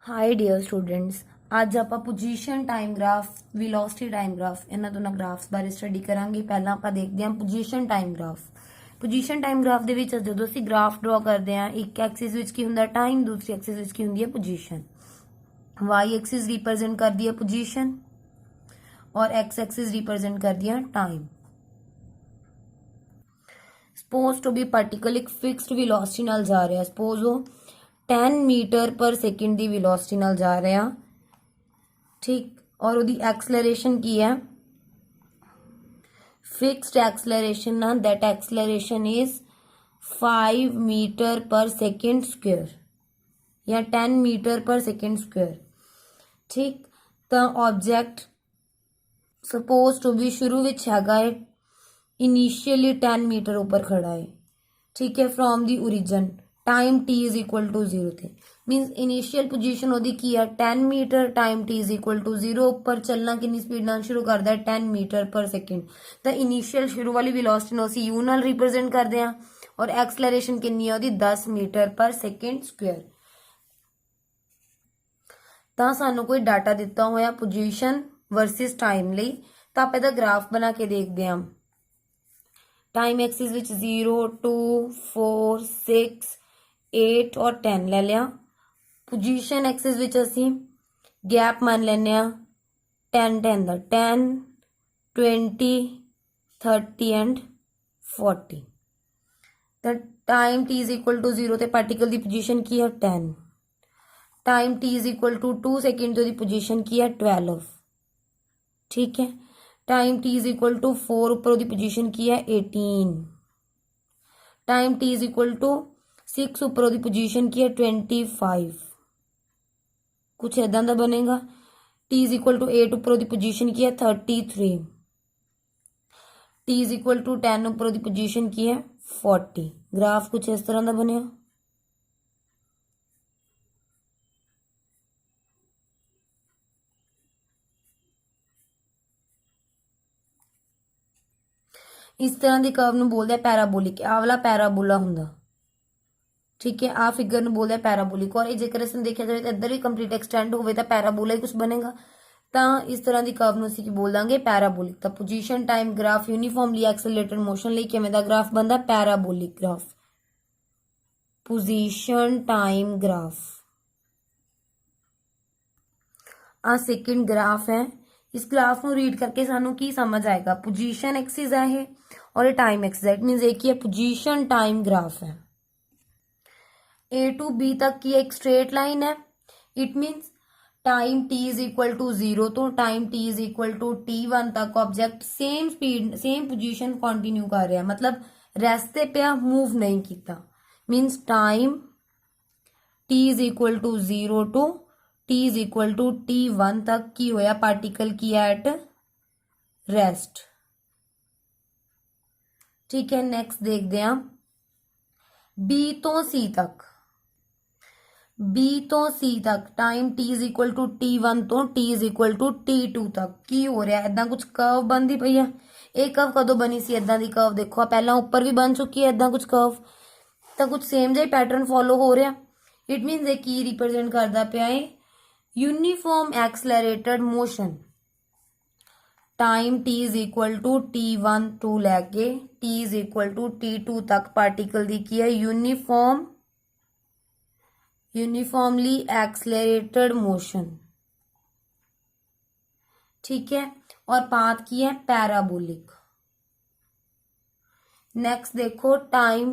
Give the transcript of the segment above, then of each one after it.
Hi dear students, ਅੱਜ ਆਪਾਂ position time graph, velocity time graph ਇਹਨਾਂ ਦੋਨਾਂ ਗ੍ਰਾਫਸ ਬਾਰੇ ਸਟੱਡੀ ਕਰਾਂਗੇ। ਪਹਿਲਾਂ ਆਪਾਂ ਦੇਖਦੇ ਹਾਂ position time graph. Position time graph ਦੇ ਵਿੱਚ ਜਦੋਂ ਅਸੀਂ ਗ੍ਰਾਫ ਡਰਾ ਕਰਦੇ ਹਾਂ, ਇੱਕ ਐਕਸਿਸ ਵਿੱਚ ਕੀ ਹੁੰਦਾ ਟਾਈਮ, ਦੂਸਰੀ ਐਕਸਿਸ ਵਿੱਚ ਕੀ ਹੁੰਦੀ ਹੈ ਪੋਜੀਸ਼ਨ। ਵਾਈ ਐਕਸਿਸ ਰਿਪਰੈਜ਼ੈਂਟ ਕਰਦੀ ਹੈ ਪੋਜੀਸ਼ਨ ਔਰ ਐਕਸ ਐਕਸਿਸ ਰਿਪਰੈਜ਼ੈਂਟ ਕਰਦੀ ਹੈ time. Suppose to be particle ਇੱਕ ਫਿਕਸਡ ਵੈਲੋਸਿਟੀ ਨਾਲ ਜਾ ਰਿਹਾ, ਸਪੋਜ਼ ਉਹ 10 मीटर पर सेकंड की वेलोसिटी नाल जा रहा, ठीक, और उसकी एक्सलरेशन की है फिक्स्ड एक्सलरेशन ना, दैट एक्सलरेशन इज 5 मीटर पर सेकंड स्क्वायर या 10 मीटर पर सेकंड स्क्वायर, ठीक। तो ऑब्जेक्ट सपोज टू बी शुरू विच हैगा है इनिशियली 10 मीटर ऊपर खड़ा है, ठीक है, from the origin time t is equal to 0 थे, मीनस इनिशियल पोजीशन ओदी की है 10 meter, time t is equal to 0, ऊपर चलना कितनी स्पीड नाल शुरू करता है 10 मीटर पर सेकंड। तो इनिशियल शुरू वाली वेलोसिटी ਨੂੰ ਅਸੀਂ u ਨਾਲ रिप्रेजेंट करते हैं और एक्सलरेशन कितनी है ओदी 10 मीटर पर सेकंड स्क्वायर। ਤਾਂ ਸਾਨੂੰ ਕੋਈ ਡਾਟਾ ਦਿੱਤਾ ਹੋਇਆ पोजीशन वर्सिस टाइम ਲਈ, ਤਾਂ ਆਪਾਂ ਇਹਦਾ ਗ੍ਰਾਫ ਬਣਾ ਕੇ ਦੇਖਦੇ ਹਾਂ। टाइम एक्सिस ਵਿੱਚ 0 2 4 6 8 और 10 ले लिया। पोजीशन एक्सिस विच असी गैप मान लेने 10 10 का 10 20 30 एंड 40। तो time t is equal to 0 ते पार्टिकल की पोजीशन की है 10, time t is equal to 2 second तो पोजीशन की है 12, ठीक है। Time t is equal to 4 ऊपर उसकी पोजीशन की है 18, time t is equal to 6 ऊपर उसकी पोजीशन की है 25, कुछ इदा का बनेगा। t इज इक्वल टू 8 ऊपर उसकी पोजीशन की है 33, t इज इक्वल टू 10 ऊपर उसकी पोजीशन की है 40। ग्राफ कुछ इस तरह का बनया। इस तरह की कर्व नूं बोलते पैराबोलिक, आ वाला पैराबोला हुंदा, ठीक है। आ फिगर नूं बोलते पैराबोलिक, और जेकर इस देखा जाए तो इधर भी कंप्लीट एक्सटेंड होवे तो पैराबोला ही कुछ बनेगा। तो इस तरह की कर्व नूं असीं की बोल दांगे पैराबोलिक। तो position time graph uniformly accelerated motion लई किवें दा ग्राफ बनदा parabolic graph. Position time graph आ सेकंड ग्राफ है। इस ग्राफ को रीड करके सानू की समझ आएगा, पोजीशन एक्सिस है और टाइम एक्सिस है, इट मीनस एक ही है पोजीशन टाइम ग्राफ है। ए टू बी तक की एक स्ट्रेट लाइन है, it means time t is equal to 0 तो time t is equal to t1 तक object same speed same position continue कर रहा है, मतलब रेस्ट पे पिया, मूव नहीं किया। Means time t is equal to 0 to t is equal to t1 तक की होया पार्टिकल की एट रेस्ट, ठीक है। नेक्स्ट देखते हैं b तो c तक, B तो C तक time t is equal to T1 तो T is equal to T2 तक की हो रहा है, इदा कुछ कर्व बनती पई है। एक कर्व कदों बनी सी इदा दी कर्व, देखो पहला ऊपर भी बन चुकी है इदा कुछ कर्व, तो कुछ सेम जिहा पैटर्न फॉलो हो रहा। इट मीनस ये की रिप्रेजेंट करता पिया है uniform accelerated motion. Time t is equal to T1 to लैके T is equal to T2 तक पार्टिकल दी की है यूनिफॉर्मली एक्सलरेटेड मोशन, ठीक है। और पाथ की है पैराबोलिक। नेक्स्ट देखो टाइम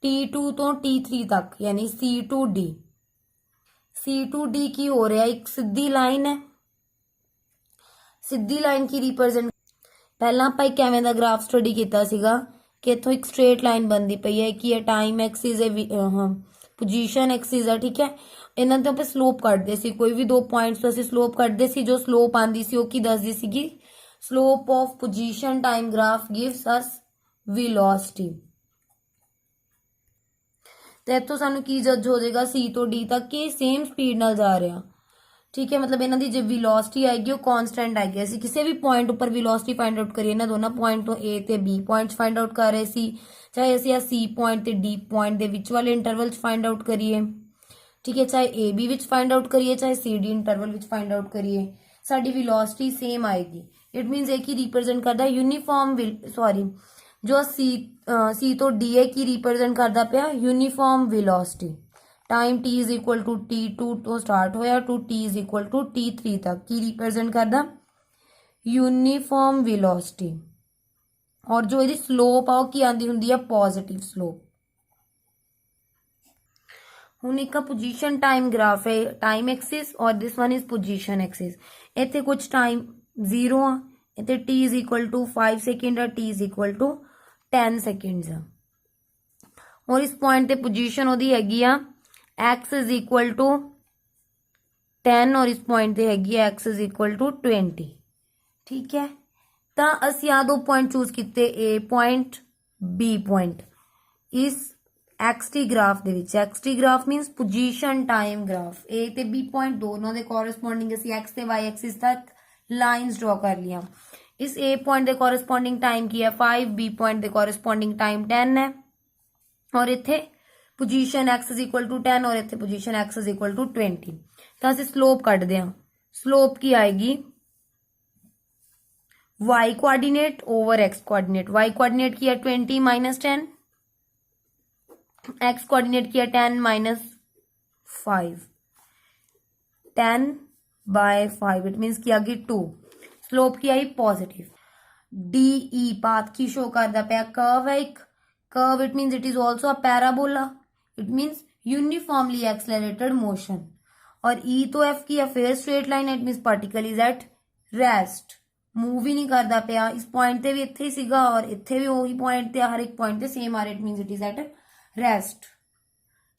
T2 तो T3 तक यानी C2D, C2D की हो रहा है एक सीधी लाइन है, सीधी लाइन की रिप्रेजेंट पहला आप एक एवें दा ग्राफ स्टडी किया सीगा कि इथों एक स्ट्रेट लाइन बनती पई है कि टाइम एक्सिस है, पोजीशन एक्सिस है, ठीक है। इन्हां ते आपां स्लोप कटदे सी, कोई भी दो पॉइंट्स तो असीं स्लोप कटदे सी, जो स्लोप आंदी सी ओह की दसदी सीगी slope of position time graph gives us velocity. तो इत्थों सानू की जज हो जाएगा C तो D तक कि सेम स्पीड नाल जा रहा, ठीक है। मतलब इन्हां दी जो वेलोसिटी आएगी वो कॉन्स्टेंट आएगी। असीं किसी भी पॉइंट उपर वेलोसिटी फाइंड आउट करिए, इन्हां दोनों पॉइंट तो A ते B पॉइंट्स फाइंड आउट कर रहे सी, चाहे असीं C पॉइंट ते D पॉइंट दे विच वाले इंटरवल फाइंड आउट करिए, ठीक है, चाहे ए बी विच फाइंड आउट करिए चाहे सी डी इंटरवल विच फाइंड आउट करिए, साडी वेलोसिटी सेम आएगी। इट मीनस ए की रिप्रेजेंट करता यूनीफॉर्म सॉरी जो सी तो डी ए की रिप्रेजेंट करता पिया uniform velocity. Time t is equal to T2 तो स्टार्ट होया to t is equal to T3 तक की रिप्रेजेंट करता यूनीफॉर्म वेलोसिटी। और जो ਇਹਦੀ स्लोप आ की आंदी हुंदी है पॉजिटिव स्लोप। ਹੁਣ ਇੱਕ पोजीशन टाइम ग्राफ है टाइम एक्सिस और this one is position axis. ਇੱਥੇ कुछ टाइम 0 ਆ, ਇੱਥੇ t is equal to 5 second आ, t is equal to 10 seconds आ। और इस पॉइंट ते पोजीशन ਉਹਦੀ ਹੈਗੀ ਆ x इज इक्वल टू 10 और इस पॉइंट ते हैगी आ x इज इक्वल टू 20। ठीक है, ਤਾਂ ਅਸੀਂ ਆ ਦੋ ਪੁਆਇੰਟ ਚੂਜ਼ ਕੀਤੇ A ਪੁਆਇੰਟ B ਪੁਆਇੰਟ ਇਸ XT ਗ੍ਰਾਫ ਦੇ ਵਿੱਚ। XT graph means position time graph. A ਤੇ B ਪੁਆਇੰਟ ਦੋਨੋਂ ਦੇ ਕੋਰਸਪੋਂਡਿੰਗ ਅਸੀਂ X ਤੇ Y ਐਕਸਿਸ ਤੱਕ ਲਾਈਨਸ ਡਰਾ ਕਰ ਲੀਆਂ। ਇਸ A ਪੁਆਇੰਟ ਦੇ ਕੋਰਸਪੋਂਡਿੰਗ ਟਾਈਮ ਕੀ ਹੈ 5, B ਪੁਆਇੰਟ ਦੇ ਕੋਰਸਪੋਂਡਿੰਗ ਟਾਈਮ 10 ਹੈ और इत्थे position x is equal to 10 और इत्थे position x is equal to 20। तो असं स्लोप कटते हैं। स्लोप की आएगी y coordinate over x coordinate. y coordinate की है 20 माइनस 10, x कोआर्डिनेट की है 10 माइनस 5, 10 बाय 5 इट मीन्स की आ गई 2। स्लोप की आई पॉजिटिव। डी ई पाथ की शो करता पाया कर्व है एक curve, it means it is also a parabola, it means uniformly accelerated motion। और E तो F की है फिर straight line है, it means particle is at rest, move ही नहीं करता पिया। इस पॉइंट ते भी इत्थे ही सीगा और इत्थे भी वही पॉइंट ते हर एक पॉइंट ते सेम आ रहा, it means it is at rest।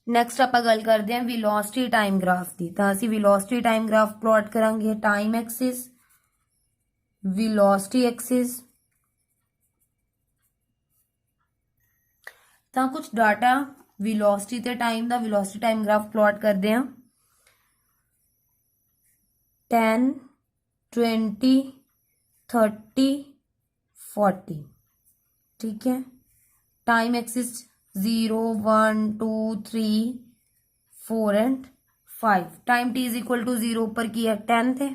Next ਆਪਾਂ ਗੱਲ ਕਰਦੇ ਹਾਂ velocity time graph ਦੀ। ਤਾਂ ਅਸੀਂ velocity time graph plot ਕਰਾਂਗੇ time axis, velocity axis। ਤਾਂ ਕੁਝ ਡਾਟਾ ਵੈਲੋਸਿਟੀ ਤੇ ਟਾਈਮ ਦਾ ਵੈਲੋਸਿਟੀ ਟਾਈਮ ਗ੍ਰਾਫ ਪਲਾਟ ਕਰਦੇ ਹਾਂ 10 20 30 40। ठीक है, time axis 0 1 2 3 4 and 5। Time t is equal to 0 ऊपर की है 10 थे,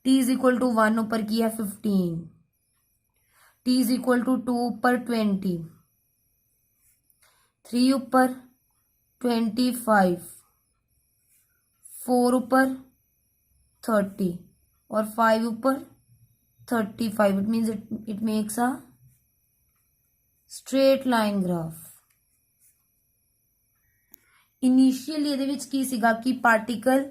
t इज इक्वल टू 1 ऊपर की है 15, t इज इक्वल टू 2 ऊपर 20, 3 ऊपर 25, 4 ऊपर 30 और 5 ऊपर 35। It means it makes a straight line graph. Initially ਇਹਦੇ ਵਿੱਚ ਕੀ ਸੀਗਾ ਕਿ ਪਾਰਟੀਕਲ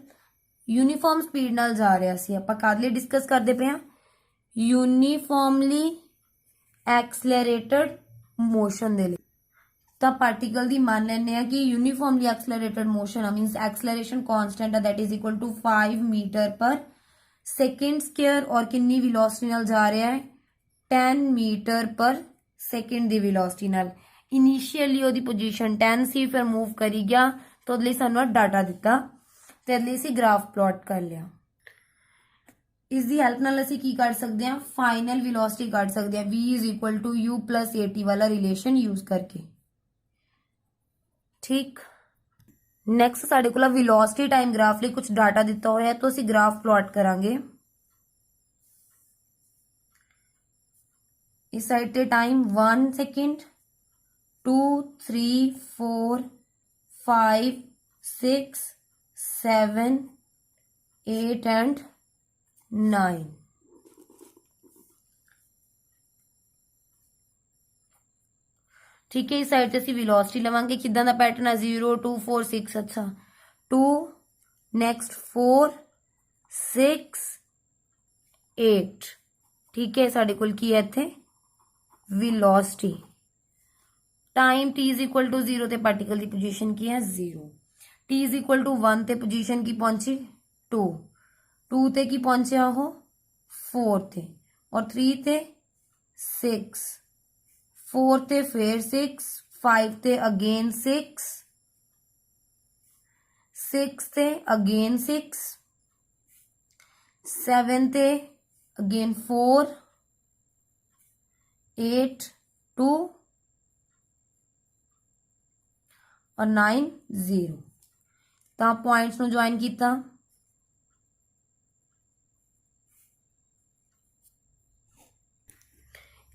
ਯੂਨੀਫਾਰਮ ਸਪੀਡ ਨਾਲ ਜਾ ਰਿਹਾ ਸੀ। ਆਪਾਂ ਕਾਹਦੇ ਲਈ ਡਿਸਕਸ ਕਰਦੇ ਪਏ ਹਾਂ ਯੂਨੀਫਾਰਮਲੀ ਐਕਸਲਰੇਟਡ ਮੋਸ਼ਨ ਦੇ ਲਈ। ਤਾਂ ਪਾਰਟੀਕਲ ਦੀ ਮੰਨ ਲੈਂਦੇ ਆ ਕਿ ਯੂਨੀਫਾਰਮਲੀ ਐਕਸਲਰੇਟਡ ਮੋਸ਼ਨ ਆ ਮੀਨਸ ਐਕਸਲਰੇਸ਼ਨ ਕਾਂਸਟੈਂਟ ਆ that is equal to 5 meter पर सेकेंड स्क्वायर और कितनी वेलोसिटी नाल जा रहा है 10 मीटर पर सेकेंड दी वेलोसिटी नाल। इनिशियली ਉਹਦੀ पोजीशन 10 ਸੀ ਫਿਰ मूव करी गया तो ਉਹਦੇ ਲਈ ਸਾਨੂੰ डाटा दिता ਤੇ ਉਹਦੇ ਲਈ ਅਸੀਂ ग्राफ प्लॉट कर लिया। ਇਸ ਦੀ ਹੈਲਪ ਨਾਲ ਅਸੀਂ ਕੀ ਕਰ ਸਕਦੇ ਹਾਂ फाइनल वेलोसिटी ਕੱਢ ਸਕਦੇ ਹਾਂ v is equal to u plus at वाला रिलेशन यूज करके। ठीक, नैक्सट साडे कोल वेलोसिटी टाइम ग्राफ लिए कुछ डाटा दिता होया तो असी ग्राफ प्लॉट करांगे। इस साइड ते टाइम 1 सेकेंड 2 3 4 5 6 7 8 एंड 9। ठीक है, इस साइड से ਅਸੀਂ वेलोसिटी लवांगे किदां दा पैटर्न है 0 2 4 6। अच्छा 2 नेक्स्ट 4 6 8। ठीक है, साडे कोल की है इत्थे velocity. Time t is equal to 0 ते पार्टिकल की पोजीशन की है 0, t इज इक्वल टू 1 ते पोजीशन की पहुंची 2, 2 ते की पहुंचा वो 4 थे और 3 ते 6, 4 ते फिर 6, 5 ते अगेन 6, 6 ते अगेन 6, 7 ते अगेन 4, 8 2 और 9 0। ਤਾਂ ਪੁਆਇੰਟਸ ਨੂੰ ਜੁਆਇਨ ਕੀਤਾ।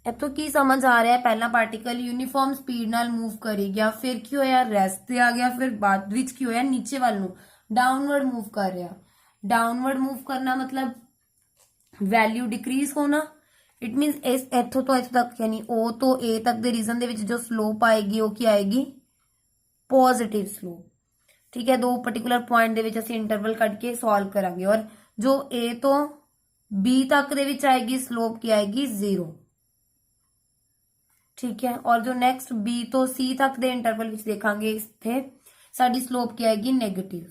ਇੱਥੋਂ ਕੀ ਸਮਝ ਆ ਰਿਹਾ, ਪਹਿਲਾ ਪਾਰਟੀਕਲ ਯੂਨੀਫਾਰਮ ਸਪੀਡ ਨਾਲ ਮੂਵ ਕਰੀ ਗਿਆ, ਫਿਰ ਕੀ ਹੋਇਆ, ਰੈਸਟ ਤੇ ਆ ਗਿਆ, ਫਿਰ ਬਾਅਦ ਵਿੱਚ ਕੀ ਹੋਇਆ, ਨੀਚੇ ਵੱਲ ਨੂੰ डाउनवर्ड मूव कर रहा। डाउनवर्ड मूव करना मतलब वैल्यू डिक्रीज होना। इट मीनस इस इथों तो इथों तक यानी ओ तो ए तक दे रीजन दे विच जो स्लोप आएगी वो की आएगी पॉजिटिव स्लोप। ठीक है, दो पर्टिकुलर पॉइंट दे विच असीं इंटरवल कट के सॉल्व करांगे और जो ए तो बी तक दे विच आएगी स्लोप की आएगी 0। ठीक है, और जो नेक्स्ट बी तो सी तक दे इंटरवल विच देखांगे इत्थे साडी स्लोप की आएगी नेगेटिव।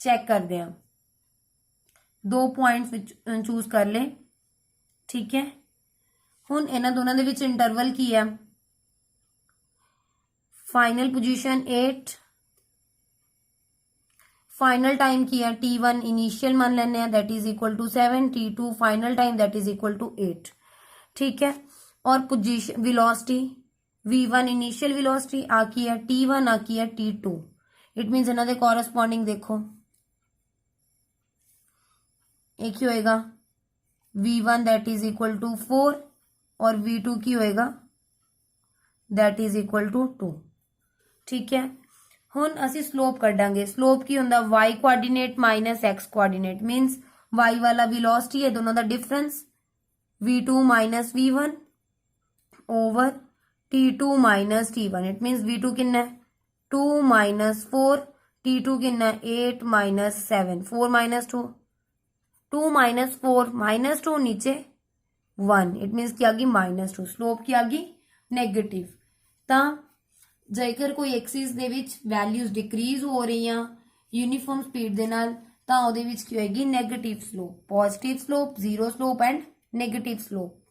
चेक करते हैं, दो पॉइंट्स चूज कर ले। ठीक है, हुण इन्हां दोनों दे विच इंटरवल की है, फाइनल पोजीशन 8, फाइनल टाइम की है t1 इनिशियल मान लेने हैं that is equal to 7, t2 final time that is equal to 8। ठीक है, और position velocity v1 initial velocity आ की है t1 आ की है t2। इट मीनस इन्हां दे कॉरस्पॉन्डिंग देखो एक ही होएगा v1 that is equal to 4 और v2 की होएगा दैट इज इक्वल टू 2। ठीक है, हुण असी स्लोप कढांगे। स्लोप की हुंदा y coordinate minus x coordinate मीनस y वाला वेलोसिटी है दोनों का difference v2 minus v1 over t2 minus t1। It मीनस v2 कितना है 2 माइनस 4, t2 कितना है 8 माइनस 7, 4 माइनस 2, 2 माइनस 4 माइनस 2 नीचे 1। इट मीनस की आ गई -2, स्लोप की आ गई नेगेटिव। तो जेकर कोई एक्सिस दे विच वैल्यूज डिक्रीज हो रही यूनीफॉर्म स्पीड दे नाल तां उहदे विच की होएगी negative slope, positive slope, zero slope and negative slope.